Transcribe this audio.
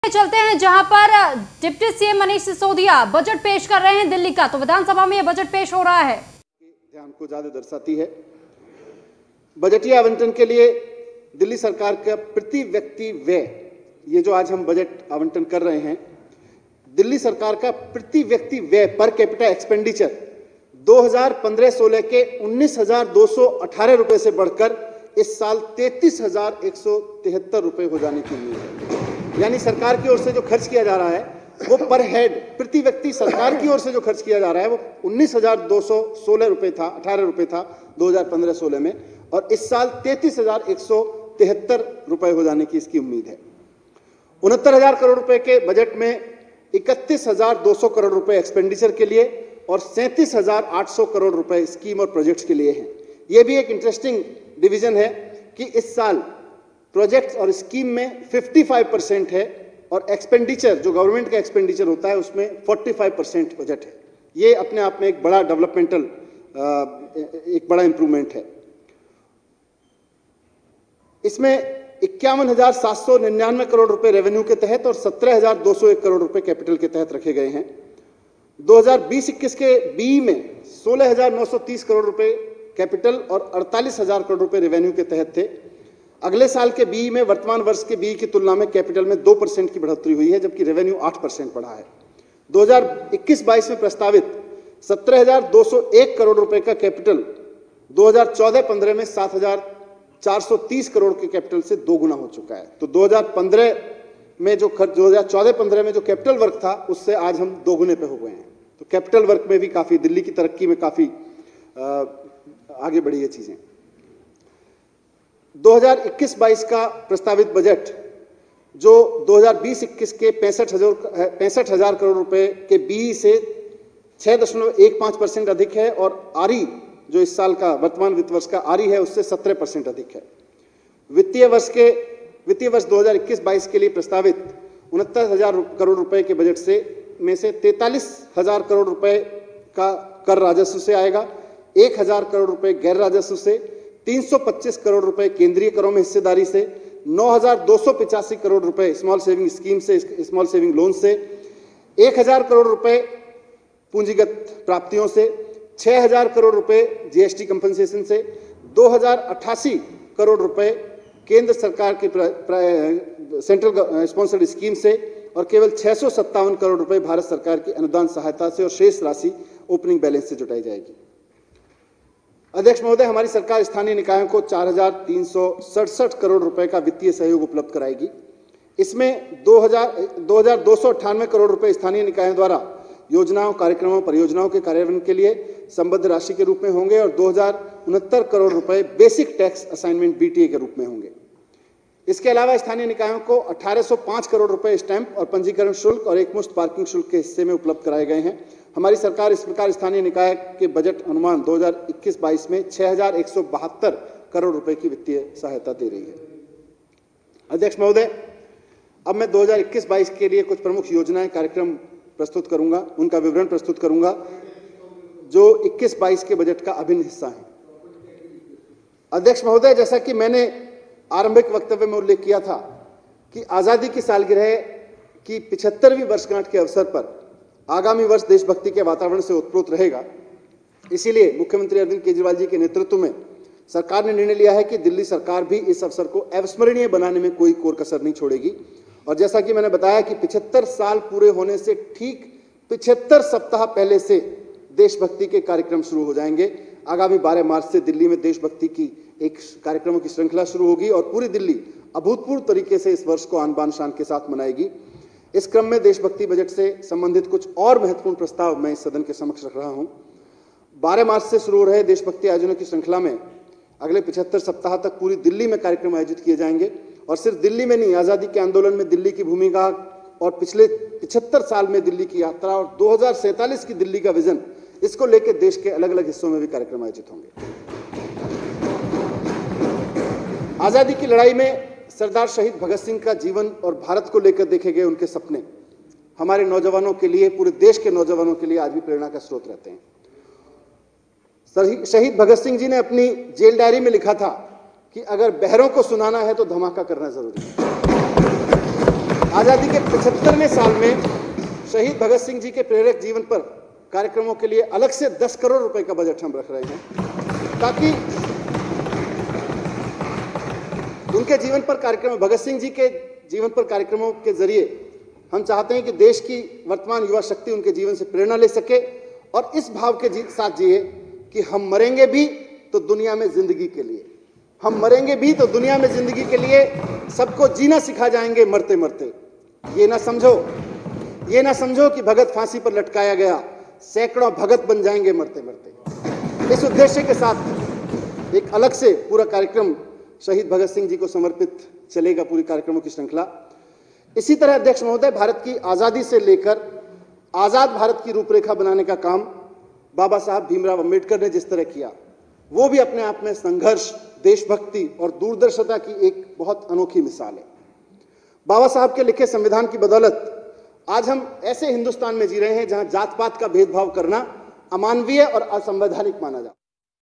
चलते हैं जहां पर deputy CM Manish Sisodia budget पेश कर रहे हैं दिल्ली का। तो विधानसभा में यह बजट पेश हो रहा है, ध्यान को ज्यादा दर्शाती है। बजटीय आवंटन के लिए दिल्ली सरकार का प्रति व्यक्ति व्यय, ये जो आज हम बजट आवंटन कर रहे हैं, दिल्ली सरकार का प्रति व्यक्ति व्यय पर कैपिटा एक्सपेंडिचर 2015-16 के 19,218 रुपए से बढ़कर इस साल 33,173 रुपए हो जाने की उम्मीद है। यानी सरकार की ओर से जो खर्च किया जा रहा है वो पर हेड प्रति व्यक्ति सरकार की ओर से जो खर्च किया जा रहा है वो 19,216 रुपए था, 18 रुपए था 2015-16 में, और इस साल 33,173 रुपए हो जाने की इसकी उम्मीद है। 69,000 करोड़ रुपए के बजट में 31,200 करोड़ रुपए एक्सपेंडिचर के लिए और 37,800 करोड़ रुपए स्कीम और प्रोजेक्ट्स के लिए हैं। यह भी एक इंटरेस्टिंग डिवीजन है कि इस साल प्रोजेक्ट्स और स्कीम में 55% है और एक्सपेंडिचर जो गवर्नमेंट का एक्सपेंडिचर होता है उसमें 45% बजट है। ये अपने आप में एक बड़ा डेवलपमेंटल एक बड़ा इंप्रूवमेंट है। इसमें 51,799 करोड़ रुपए रेवेन्यू के तहत और 17,201 करोड़ रुपए कैपिटल के तहत रखे गए हैं। 2020-21 के बी में 16,930 करोड़ रुपए कैपिटल और 48,000 करोड़ रुपए रेवेन्यू के तहत थे। अगले साल के बी में वर्तमान वर्ष के बी की तुलना में कैपिटल में 2% की बढ़ोतरी हुई है, जबकि रेवेन्यू 8% बढ़ा है। 2021-22 में प्रस्तावित 17,201 करोड़ रुपए का कैपिटल 2014-15 में 7,430 करोड़ के कैपिटल से दोगुना हो चुका है। तो 2014-15 में जो कैपिटल वर्क था उससे आज हम दोगुने पे हो गए हैं। तो कैपिटल वर्क में भी काफी, दिल्ली की तरक्की में काफी आगे बढ़ी है चीजें। 2021-22 का प्रस्तावित बजट जो 2020-21 के 65,000 करोड़ रुपए के बी से 6.15% अधिक है और आरई जो इस साल का वर्तमान वित्त वर्ष का आरई है उससे 17% अधिक है। वित्तीय वर्ष 2021-22 के लिए प्रस्तावित 69,000 करोड़ रुपए के बजट से में से 43,000 करोड़ रुपए का कर राजस्व से आएगा, 1,000 करोड़ रुपए गैर राजस्व से, 325 करोड़ रुपए केंद्रीय करों में हिस्सेदारी से, 9,285 करोड़ रुपए स्मॉल सेविंग स्कीम से, स्मॉल सेविंग लोन से, 1,000 करोड़ रुपए पूंजीगत प्राप्तियों से, 6,000 करोड़ रुपए जीएसटी कंपनसेशन से, 2,088 करोड़ रुपए केंद्र सरकार के सेंट्रल स्पॉन्सर्ड स्कीम से और केवल 657 करोड़ रुपए भारत सरकार की अनुदान सहायता से और शेष राशि ओपनिंग बैलेंस से जुटाई जाएगी। अध्यक्ष महोदय, हमारी सरकार स्थानीय निकायों को 4,367 करोड़ रुपए का वित्तीय सहयोग उपलब्ध कराएगी। इसमें 2,298 करोड़ रुपए स्थानीय निकायों द्वारा योजनाओं, कार्यक्रमों, परियोजनाओं के कार्यान्वयन के लिए संबद्ध राशि के रूप में होंगे और 2,069 करोड़ रुपए बेसिक टैक्स असाइनमेंट बीटीए के रूप में होंगे। इसके अलावा स्थानीय निकायों को 1,805 करोड़ रुपए स्टैंप और पंजीकरण शुल्क और एकमुश्त पार्किंग शुल्क के हिस्से में उपलब्ध कराए गए हैं। हमारी सरकार इस प्रकार स्थानीय निकाय के बजट अनुमान 2021-22 में 6,172 करोड़ रुपए की वित्तीय सहायता दे रही है। अध्यक्ष महोदय, अब मैं 2021-22 के लिए कुछ प्रमुख योजनाएं, कार्यक्रम प्रस्तुत करूंगा, उनका विवरण प्रस्तुत करूंगा जो 21-22 के बजट का अभिन्न हिस्सा है। अध्यक्ष महोदय, जैसा कि मैंने आरंभिक वक्तव्य में उल्लेख किया था कि आजादी की सालगिरह की 75वीं वर्षगांठ के अवसर पर आगामी वर्ष देशभक्ति के वातावरण से ओतप्रोत रहेगा। इसीलिए मुख्यमंत्री अरविंद केजरीवाल जी के नेतृत्व में सरकार ने निर्णय लिया है कि दिल्ली सरकार भी इस अवसर को अविस्मरणीय बनाने में कोई कोर कसर नहीं छोड़ेगी। और जैसा कि मैंने बताया कि 75 साल पूरे होने से ठीक 75 सप्ताह पहले से देशभक्ति के कार्यक्रम शुरू हो जाएंगे। आगामी 12 मार्च से दिल्ली में देशभक्ति की एक कार्यक्रमों की श्रृंखला शुरू होगी और पूरी दिल्ली अभूतपूर्व तरीके से इस वर्ष को आन बान शान के साथ मनाएगी। इस क्रम में देशभक्ति बजट से संबंधित कुछ और महत्वपूर्ण प्रस्ताव मैं इस सदन के समक्ष रख रहा हूं। 12 मार्च से शुरू हो रहे देशभक्ति आयोजनों की श्रृंखला में अगले 75 सप्ताह तक पूरी दिल्ली में कार्यक्रम आयोजित किए जाएंगे और सिर्फ दिल्ली में नहीं, आजादी के आंदोलन में दिल्ली की भूमिका और पिछले 75 साल में दिल्ली की यात्रा और 2047 की दिल्ली का विजन, इसको लेकर देश के अलग अलग हिस्सों में भी कार्यक्रम आयोजित होंगे। आजादी की लड़ाई में सरदार शहीद भगत सिंह का जीवन और भारत को लेकर देखे गए उनके सपने हमारे नौजवानों के लिए, पूरे देश के नौजवानों के लिए आज भी प्रेरणा का स्रोत रहते हैं। शहीद भगत सिंह जी ने अपनी जेल डायरी में लिखा था कि अगर बहरों को सुनाना है तो धमाका करना जरूरी है। आजादी के 75वें साल में शहीद भगत सिंह जी के प्रेरक जीवन पर कार्यक्रमों के लिए अलग से 10 करोड़ रुपए का बजट हम रख रहे हैं, ताकि उनके जीवन पर कार्यक्रम, भगत सिंह जी के जीवन पर कार्यक्रमों के जरिए हम चाहते हैं कि देश की वर्तमान युवा शक्ति उनके जीवन से प्रेरणा ले सके और इस भाव के साथ जिए कि हम मरेंगे भी तो दुनिया में जिंदगी के लिए, हम मरेंगे भी तो दुनिया में जिंदगी के लिए सबको जीना सिखा जाएंगे मरते मरते। ये ना समझो कि भगत फांसी पर लटकाया गया, सैकड़ों भगत बन जाएंगे मरते मरते। इस उद्देश्य के साथ एक अलग से पूरा कार्यक्रम शहीद भगत सिंह जी को समर्पित चलेगा, पूरी कार्यक्रमों की श्रृंखला। इसी तरह अध्यक्ष महोदय, भारत की आजादी से लेकर आजाद भारत की रूपरेखा बनाने का काम बाबा साहब भीमराव अंबेडकर ने जिस तरह किया, वो भी अपने आप में संघर्ष, देशभक्ति और दूरदर्शिता की एक बहुत अनोखी मिसाल है। बाबा साहब के लिखे संविधान की बदौलत आज हम ऐसे हिंदुस्तान में जी रहे हैं जहां जात पात का भेदभाव करना अमानवीय और असंवैधानिक माना जाता है।